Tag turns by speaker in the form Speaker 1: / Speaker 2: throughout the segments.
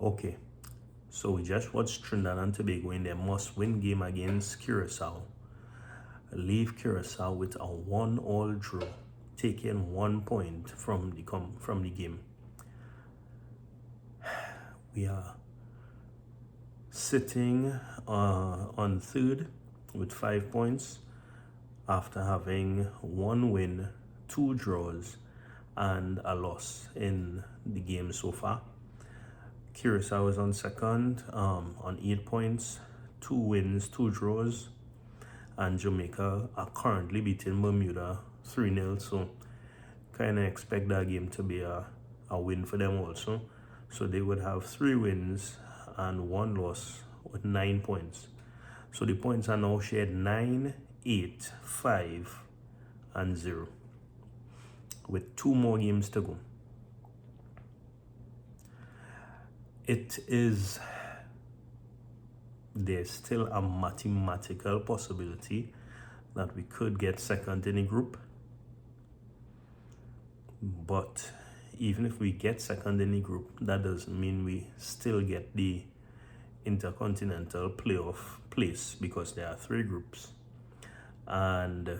Speaker 1: Okay, so we just watched Trinidad and Tobago in their must-win game against Curacao. Leave Curacao with a 1-all draw, taking 1 point from the game. We are sitting on third with 5 points after having 1 win, 2 draws, and a loss in the game so far. Curacao is on second on 8 points, 2 wins, 2 draws, and Jamaica are currently beating Bermuda 3-0, so kind of expect that game to be a win for them also. So they would have 3 wins and 1 loss with 9 points. So the points are now shared 9, 8, 5, and 0, with 2 more games to go. There's still a mathematical possibility that we could get second in the group. But even if we get second in the group, that doesn't mean we still get the intercontinental playoff place, because there are 3 groups. And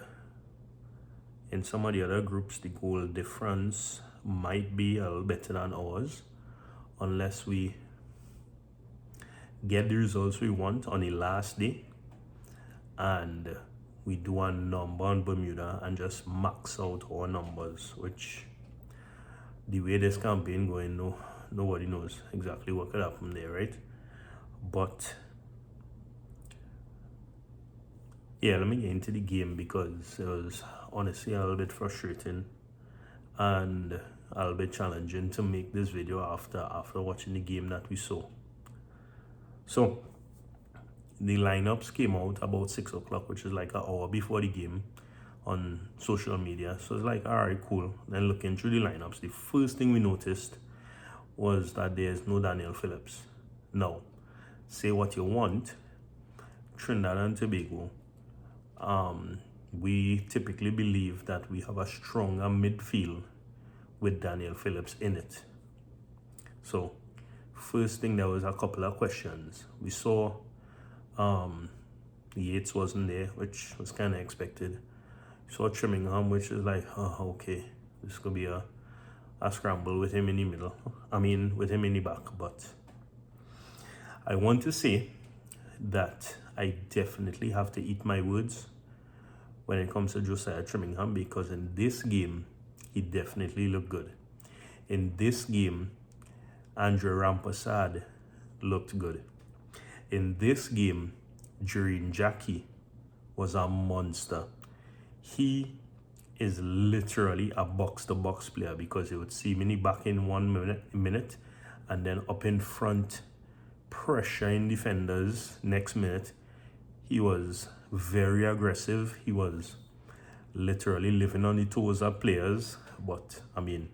Speaker 1: in some of the other groups, the goal difference might be a little better than ours, unless we get the results we want on the last day and we do a number on Bermuda and just max out our numbers, which the way this campaign going, nobody knows exactly what could happen there, right? But yeah, let me get into the game, because it was honestly a little bit frustrating and a little bit challenging to make this video after watching the game that we saw. So the lineups came out about 6 o'clock, which is like an hour before the game, on social media. So it's like, all right, cool. Then looking through the lineups, the first thing we noticed was that there's no Daniel Phillips. Now, say what you want, Trinidad and Tobago, we typically believe that we have a stronger midfield with Daniel Phillips in it. So first thing, there was a couple of questions. We saw Yates wasn't there, which was kind of expected. We saw Trimmingham, which is like, oh, okay, this could be a scramble with him in the middle. With him in the back. But I want to say that I definitely have to eat my words when it comes to Josiah Trimmingham, because in this game, he definitely looked good. In this game, Andre Rampersad looked good. In this game, Jereen Jackie was a monster. He is literally a box-to-box player, because he would see me back in 1 minute and then up in front, pressuring defenders next minute. He was very aggressive. He was literally living on the toes of players, but you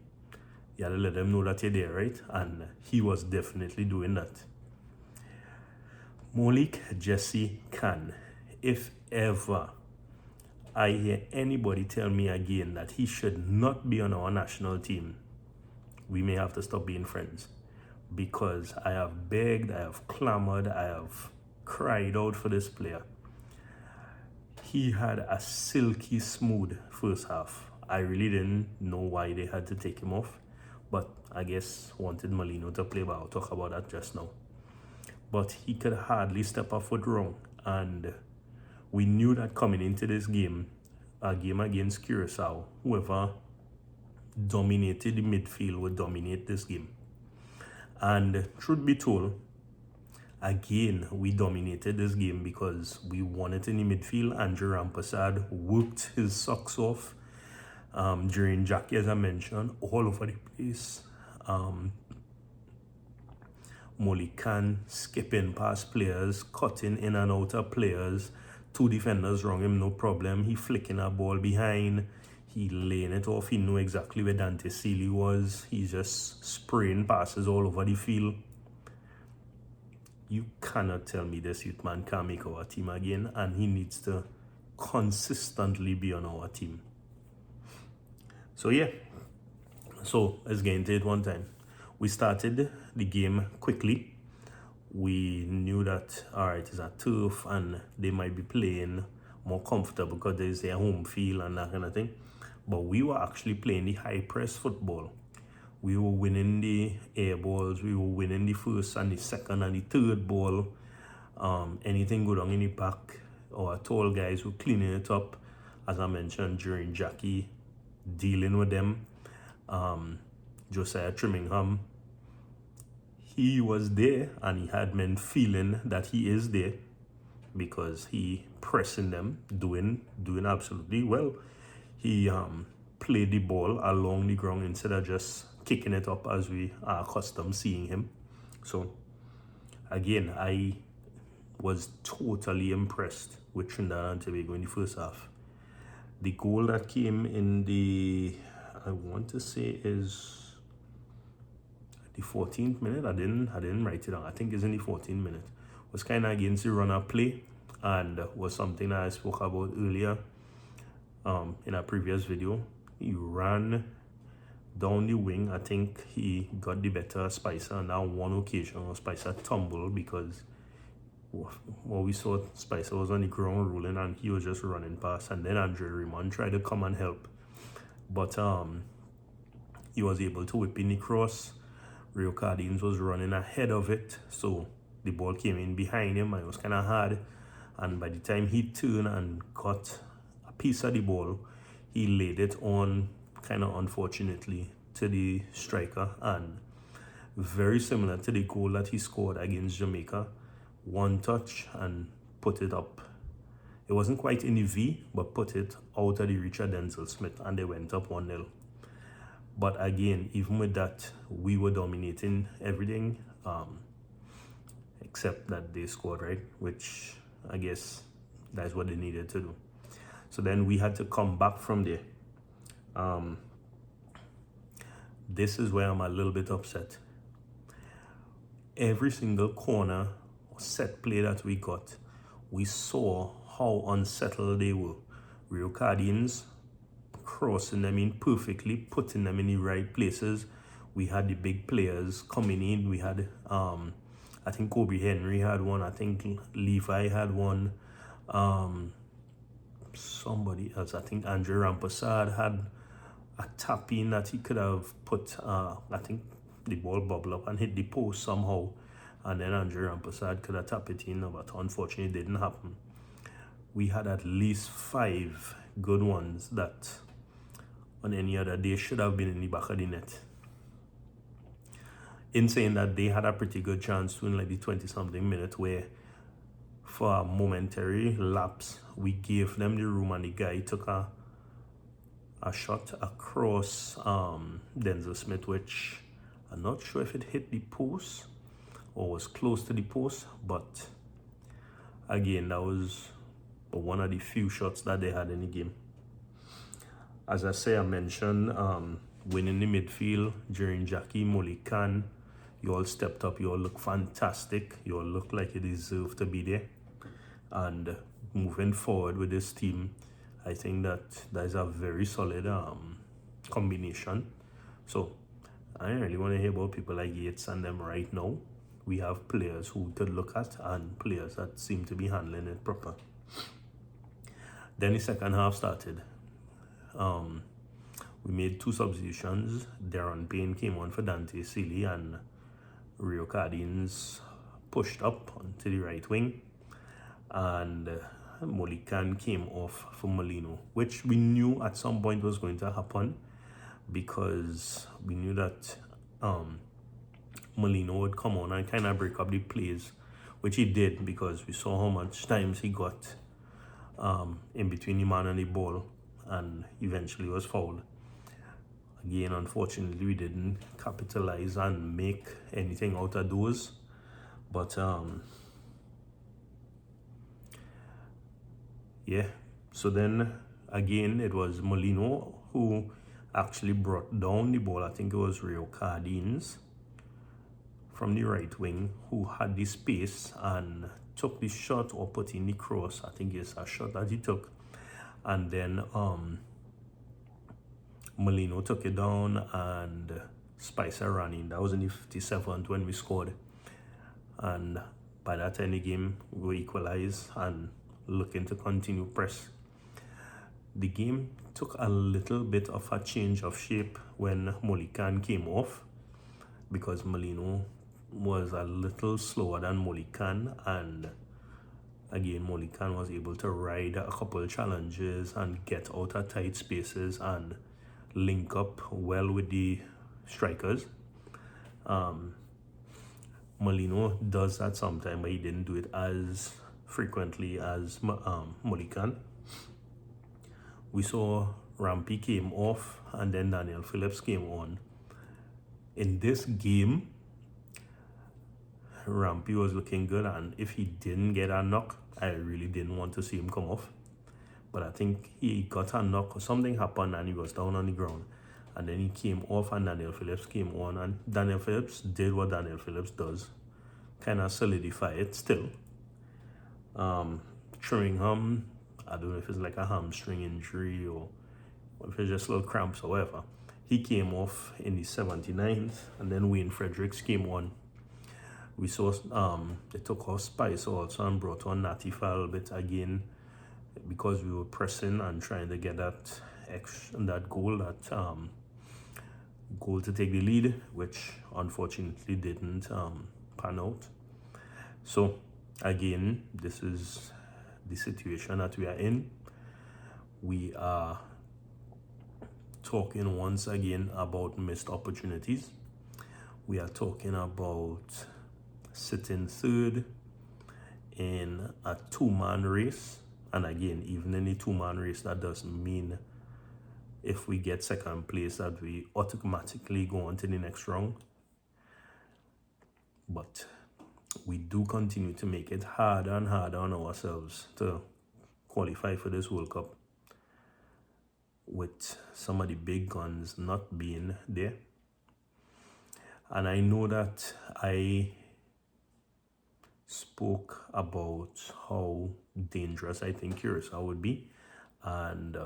Speaker 1: had to let them know that you're there, right? And he was definitely doing that. Malik Jesse Khan, if ever I hear anybody tell me again that he should not be on our national team, we may have to stop being friends, because I have begged, I have clamored, I have cried out for this player. He had a silky smooth first half. I really didn't know why they had to take him off, but I guess wanted Molino to play, but I'll talk about that just now. But he could hardly step a foot wrong, and we knew that coming into this game, a game against Curacao, whoever dominated the midfield would dominate this game. And truth be told, again, we dominated this game because we won it in the midfield. Andre Rampersad worked his socks off. During Jackie, as I mentioned, all over the place. Molikan skipping past players, cutting in and out of players. 2 defenders wrong him, no problem. He flicking a ball behind. He laying it off. He knew exactly where Dante Sealy was. He's just spraying passes all over the field. You cannot tell me this youth man can't make our team again, and he needs to consistently be on our team. So yeah, so let's get into it one time. We started the game quickly. We knew that, all right, it's a turf and they might be playing more comfortable because there's their home field and that kind of thing. But we were actually playing the high press football. We were winning the air balls. We were winning the first and the second and the third ball. Anything go down in the back, our tall guys were cleaning it up, as I mentioned, during Jackie dealing with them. Josiah Trimmingham, he was there and he had men feeling that he is there because he pressing them, doing absolutely well. He played the ball along the ground instead of just kicking it up as we are accustomed seeing him. So again, I was totally impressed with Trinidad and Tobago in the first half. The goal that came in the, I want to say is the 14th minute. I didn't write it down. I think it's in the 14th minute. Was kind of against the runner play and was something I spoke about earlier in a previous video. He ran down the wing. I think he got the better of Spicer, and on one occasion Spicer tumbled because what we saw, Spicer was on the ground rolling and he was just running past, and then Andre Raymond tried to come and help, but he was able to whip in the cross. Rio Cardines was running ahead of it, so the ball came in behind him and it was kind of hard, and by the time he turned and got a piece of the ball, he laid it on, kind of unfortunately, to the striker, and very similar to the goal that he scored against Jamaica. One touch and put it up. It wasn't quite in the V, but put it out of the reach of Denzel Smith, and they went up 1-0. But again, even with that, we were dominating everything, except that they scored, right? Which I guess that's what they needed to do. So then we had to come back from there. This is where I'm a little bit upset. Every single corner set play that we got, we saw how unsettled they were. Rio Cardines crossing them in perfectly, putting them in the right places. We had the big players coming in. We had I think Kobe Henry had one, I think Levi had one, somebody else, I think Andre Rampersad had a tap in that he could have put, I think the ball bubble up and hit the post somehow, and then Andre Rampersad could have tapped it in, but unfortunately it didn't happen. We had at least 5 good ones that on any other day should have been in the back of the net. In saying that, they had a pretty good chance to in like the 20-something minute where for a momentary lapse, we gave them the room and the guy took a shot across Denzel Smith, which I'm not sure if it hit the post or was close to the post, but again, that was one of the few shots that they had in the game. As I say, I mentioned winning the midfield during Jackie Molikan. You all stepped up, you all look fantastic, you all look like you deserve to be there. And moving forward with this team, I think that is a very solid combination. So I don't really want to hear about people like Yates and them right now. We have players who to look at and players that seem to be handling it proper. Then the second half started. We made 2 substitutions. Darren Payne came on for Dante Sealy, and Rio Cardines pushed up onto the right wing, and Molikan came off for Molino, which we knew at some point was going to happen because we knew that Molino would come on and kind of break up the plays, which he did because we saw how much times he got in between the man and the ball, and eventually was fouled. Again, unfortunately, we didn't capitalize and make anything out of those. But yeah, so then again, it was Molino who actually brought down the ball. I think it was Rio Cardines from the right wing who had the space and took the shot or put in the cross. I think it's a shot that he took. And then Molino took it down and Spicer running. That was in the 57th when we scored. And by that time the game, we were equalized and looking to continue press. The game took a little bit of a change of shape when Molikan came off, because Molino was a little slower than Molikan, and again Molikan was able to ride a couple of challenges and get out of tight spaces and link up well with the strikers. Molino does that sometimes, but he didn't do it as frequently as Molikan. We saw Rampy came off and then Daniel Phillips came on. In this game, Rampy was looking good, and if he didn't get a knock, I really didn't want to see him come off. But I think he got a knock or something happened and he was down on the ground. And then he came off and Daniel Phillips came on, and Daniel Phillips did what Daniel Phillips does, kind of solidify it still. Trimmingham, I don't know if it's like a hamstring injury or if it's just little cramps or whatever. He came off in the 79th, and then Wayne Fredericks came on. We saw they took off Spice also and brought on Natifal, but again, because we were pressing and trying to get that goal, goal to take the lead, which unfortunately didn't pan out. So again, this is the situation that we are in. We are talking once again about missed opportunities. We are talking about sitting third in a two-man race. And again, even in a two-man race, that doesn't mean if we get second place that we automatically go on to the next round. But we do continue to make it harder and harder on ourselves to qualify for this World Cup, with some of the big guns not being there. And I know that I spoke about how dangerous I think Curacao would be and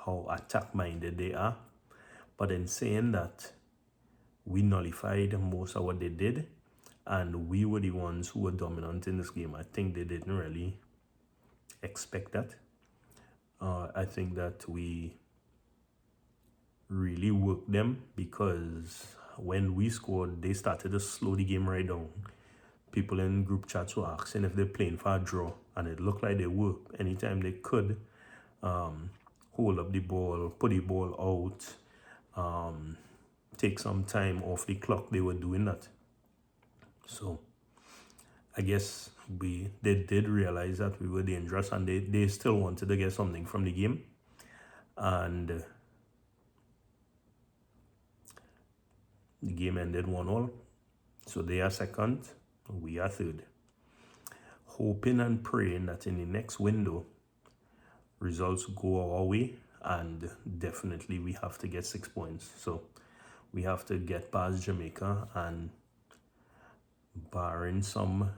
Speaker 1: how attack-minded they are. But in saying that, we nullified most of what they did, and we were the ones who were dominant in this game. I think they didn't really expect that. I think that we really worked them, because when we scored, they started to slow the game right down. People in group chats were asking if they're playing for a draw, and it looked like they were. Anytime they could hold up the ball, put the ball out, take some time off the clock, they were doing that. So I guess they did realize that we were dangerous, and they still wanted to get something from the game. And the game ended 1-1. So they are second, we are third. Hoping and praying that in the next window, results go our way, and definitely we have to get 6 points. So we have to get past Jamaica, and barring some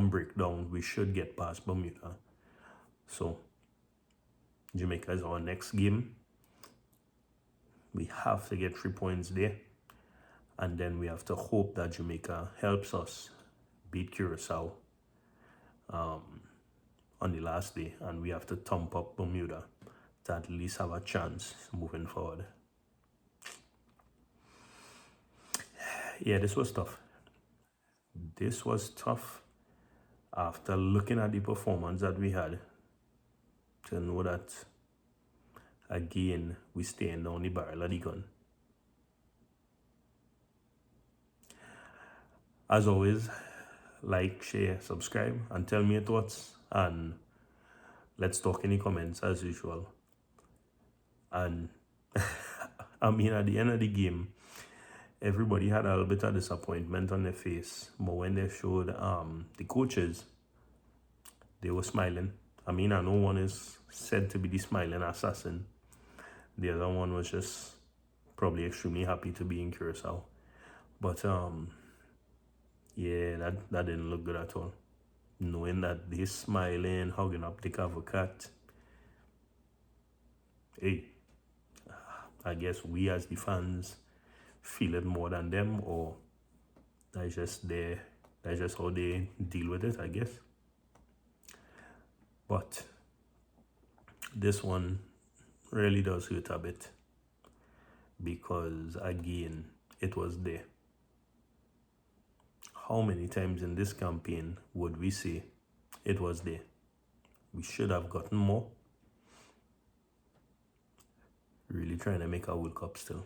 Speaker 1: breakdown, we should get past Bermuda. So Jamaica is our next game. We have to get 3 points there, and then we have to hope that Jamaica helps us beat Curacao on the last day, and we have to thump up Bermuda to at least have a chance moving forward. Yeah, this was tough. This was tough after looking at the performance that we had, to know that again we staying down the barrel of the gun. As always, like, share, subscribe, and tell me your thoughts, and let's talk in the comments as usual. And I mean, at the end of the game, everybody had a little bit of disappointment on their face, but when they showed the coaches, they were smiling. I mean, I know one is said to be the smiling assassin. The other one was just probably extremely happy to be in Curacao. But yeah, that didn't look good at all. Knowing that they're smiling, hugging up the cover cat. Hey, I guess we as the fans feel it more than them, or that's just how they deal with it, I guess. But this one really does hurt a bit, because again, it was there. How many times in this campaign would we say it was there? We should have gotten more. Really trying to make a World Cup still.